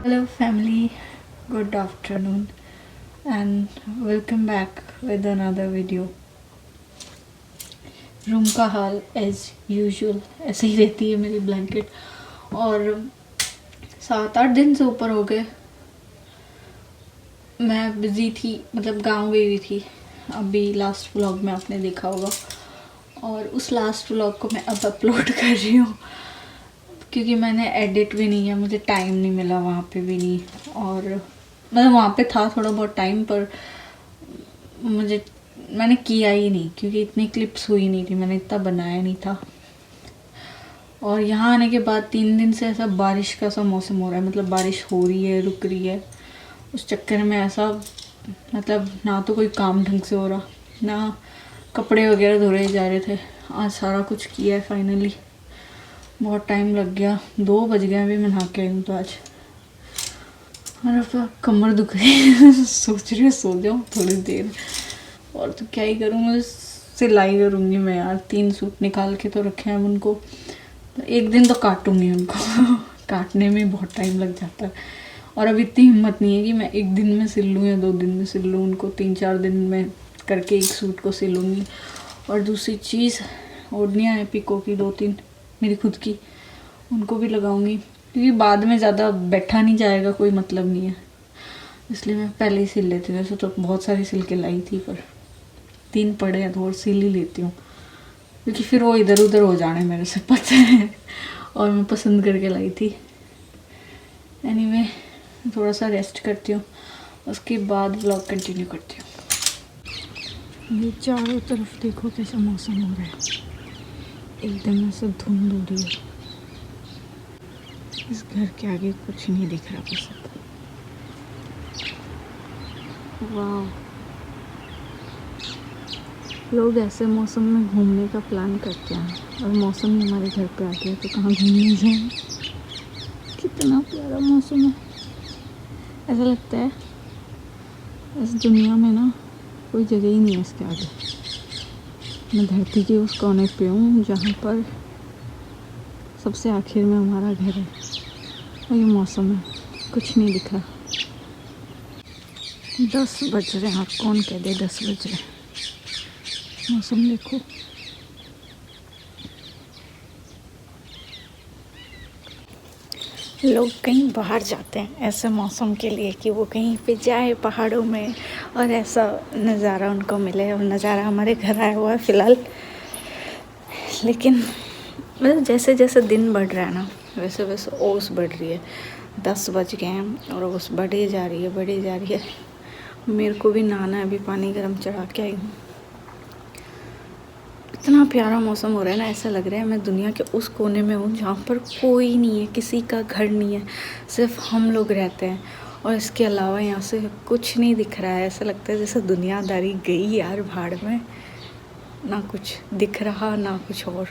Hello, family. Good afternoon, and welcome back with another video. Room का हाल as usual ऐसे ही रहती है मेरी ब्लैंकेट। और 7-8 दिन से ऊपर हो गए मैं बिज़ी थी, मतलब गांव गई हुई थी। अभी लास्ट व्लॉग में आपने देखा होगा, और उस लास्ट व्लॉग को मैं अब अपलोड कर रही हूँ क्योंकि मैंने एडिट भी नहीं किया, मुझे टाइम नहीं मिला वहाँ पे भी नहीं। और मतलब वहाँ पे था थोड़ा बहुत टाइम, पर मैंने किया ही नहीं क्योंकि इतनी क्लिप्स हुई नहीं थी, मैंने इतना बनाया नहीं था। और यहाँ आने के बाद 3 दिन से ऐसा बारिश का सा मौसम हो रहा है, मतलब बारिश हो रही है रुक रही है। उस चक्कर में ऐसा मतलब ना तो कोई काम ढंग से हो रहा, ना कपड़े वगैरह धोए जा रहे थे। आज सारा कुछ किया है फाइनली। बहुत टाइम लग गया, 2 बज गए अभी मैं नहा के आई हूँ तो आज। और अब कमर दुख रही है सोच रही हूँ सो जाऊँ थोड़ी देर, और तो क्या ही करूँ। मैं सिलाई करूँगी मैं यार, 3 सूट निकाल के तो रखे हैं उनको, तो एक दिन तो काटूँगी उनको काटने में बहुत टाइम लग जाता है। और अब इतनी हिम्मत नहीं है कि मैं एक दिन में सिल लूँ या 2 दिन में सिल लूँ उनको, 3-4 दिन में करके एक सूट को सिलूँगी। और दूसरी चीज़, ओढ़नियाँ हैं पिको की 2-3 मेरी खुद की, उनको भी लगाऊंगी क्योंकि बाद में ज़्यादा बैठा नहीं जाएगा, कोई मतलब नहीं है, इसलिए मैं पहले ही सिल लेती हूँ। वैसे तो बहुत सारी सिल के लाई थी, पर 3 पड़े हैं तो और सिल ही लेती हूँ क्योंकि फिर वो इधर उधर हो जाने मेरे से पता है, और मैं पसंद करके लाई थी। एनीवे, थोड़ा सा रेस्ट करती हूँ, उसके बाद व्लॉग कंटिन्यू करती हूँ। ये चारों तरफ देखो कैसा मौसम हो रहा है, एकदम ऐसा धुंध हो रही है। इस घर के आगे कुछ नहीं दिख रहा बस। वाह, लोग ऐसे मौसम में घूमने का प्लान करते हैं, और मौसम ही हमारे घर पे आ गया तो कहाँ घूमने जाएं। कितना प्यारा मौसम है, ऐसा लगता है इस दुनिया में ना कोई जगह ही नहीं है इसके आगे। मैं धरती के उस कोने पे हूँ जहाँ पर सबसे आखिर में हमारा घर है, और ये मौसम है, कुछ नहीं दिख रहा। 10 बज रहे हैं, आप कौन कह दे 10 बज रहे हैं। मौसम देखो, लोग कहीं बाहर जाते हैं ऐसे मौसम के लिए कि वो कहीं पे जाए पहाड़ों में और ऐसा नज़ारा उनको मिले, और नज़ारा हमारे घर आया हुआ है फ़िलहाल। लेकिन मतलब जैसे जैसे दिन बढ़ रहा है ना, वैसे वैसे ओस बढ़ रही है। 10 बज गए हैं और ओस बढ़े जा रही है, बढ़े जा रही है। मेरे को भी नहाना है, अभी पानी गर्म चढ़ा के आई हूँ। इतना प्यारा मौसम हो रहा है ना, ऐसा लग रहा है मैं दुनिया के उस कोने में हूँ जहाँ पर कोई नहीं है, किसी का घर नहीं है, सिर्फ हम लोग रहते हैं। और इसके अलावा यहाँ से कुछ नहीं दिख रहा है, ऐसा लगता है जैसे दुनियादारी गई यार भाड़ में, ना कुछ दिख रहा ना कुछ और,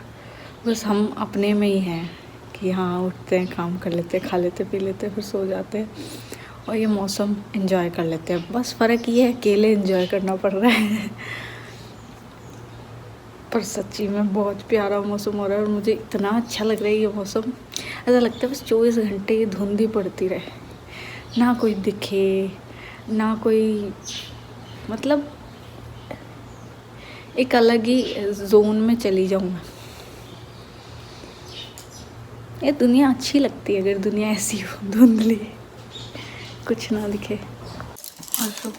बस हम अपने में ही हैं कि हाँ उठते हैं, काम कर लेते हैं, खा लेते पी लेते फिर सो जाते हैं, और ये मौसम एंजॉय कर लेते हैं। बस फ़र्क ये है अकेले एंजॉय करना पड़ रहा है पर सच्ची में बहुत प्यारा मौसम हो रहा है, और मुझे इतना अच्छा लग रहा है ये मौसम। ऐसा लगता है बस 24 घंटे ये धुंध ही पड़ती रहे, ना कोई दिखे ना कोई, मतलब एक अलग ही जोन में चली जाऊँ मैं। ये दुनिया अच्छी लगती है अगर दुनिया ऐसी हो, धुंधली, कुछ ना दिखे। और तो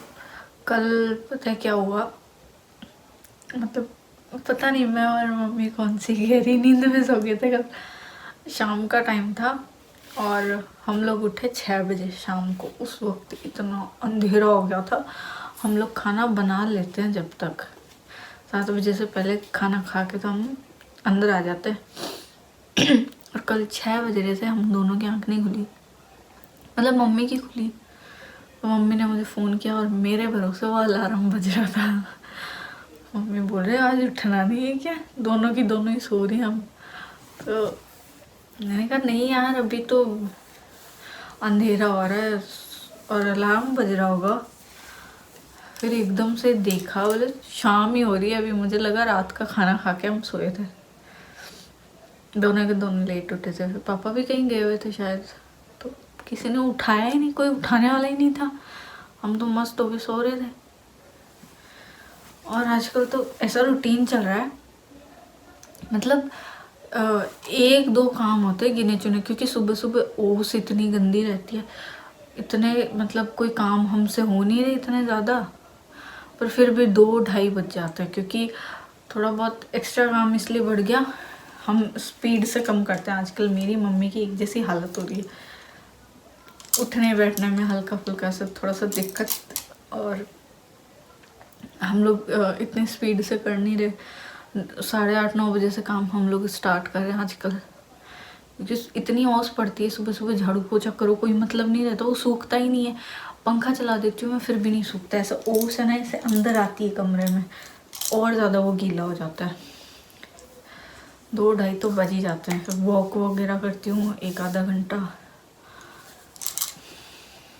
कल पता है क्या हुआ, मतलब पता नहीं मैं और मम्मी कौन सी गहरी नींद में सो गए थे। कल शाम का टाइम था और हम लोग उठे 6 बजे शाम को। उस वक्त इतना अंधेरा हो गया था। हम लोग खाना बना लेते हैं जब तक 7 बजे से पहले खाना खा के तो हम अंदर आ जाते हैं और कल 6 बज रहे थे, हम दोनों की आँख नहीं खुली, मतलब मम्मी की खुली। तो मम्मी ने मुझे फ़ोन किया और मेरे भरोसे वो अलार्म बज रहा था। मम्मी बोल रहे आज उठना नहीं है क्या, दोनों की दोनों ही सो रही हैं हम। तो मैंने कहा नहीं यार अभी तो अंधेरा हो रहा है और अलार्म बज रहा होगा। फिर एकदम से देखा, बोले शाम ही हो रही है अभी। मुझे लगा रात का खाना खा के हम सोए थे। दोनों के दोनों लेट उठे थे, फिर पापा भी कहीं गए हुए थे शायद, तो किसी ने उठाया ही नहीं, कोई उठाने वाला ही नहीं था, हम तो मस्त होके सो रहे थे। और आजकल तो ऐसा रूटीन चल रहा है, मतलब एक दो काम होते हैं गिने चुने, क्योंकि सुबह सुबह ओस इतनी गंदी रहती है, इतने मतलब कोई काम हमसे हो नहीं रहे इतने ज़्यादा, पर फिर भी 2-2:30 बज जाते हैं, क्योंकि थोड़ा बहुत एक्स्ट्रा काम इसलिए बढ़ गया, हम स्पीड से कम करते हैं। आजकल मेरी मम्मी की एक जैसी हालत हो रही है, उठने बैठने में हल्का फुल्का से थोड़ा सा दिक्कत, और हम लोग इतनी स्पीड से कर नहीं रहे। 8:30-9 बजे से काम हम लोग स्टार्ट कर रहे हैं आजकल, क्योंकि इतनी औस पड़ती है सुबह सुबह, झाड़ू पोछा करो कोई मतलब नहीं रहता, वो सूखता ही नहीं है। पंखा चला देती हूँ मैं फिर भी नहीं सूखता, ऐसा ओस है ना, ऐसे अंदर आती है कमरे में, और ज़्यादा वो गीला हो जाता है। 2-2:30 तो बज ही जाते हैं। फिर वॉक वगैरह करती हूँ 1-आधा घंटा,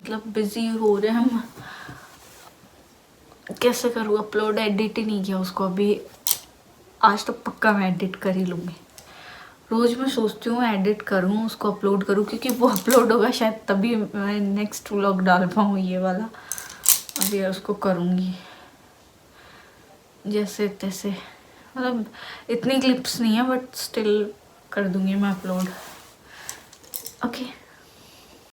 मतलब बिजी हो रहे हैं हम। कैसे करूँ अपलोड, एडिट ही नहीं किया उसको अभी, आज तो पक्का मैं एडिट कर ही लूँगी। रोज़ मैं सोचती हूँ एडिट करूँ उसको अपलोड करूँ, क्योंकि वो अपलोड होगा शायद तभी मैं नेक्स्ट व्लॉग डाल पाऊँ ये वाला। अभी उसको करूँगी जैसे तैसे, मतलब इतनी क्लिप्स नहीं है बट स्टिल कर दूँगी मैं अपलोड। ओके।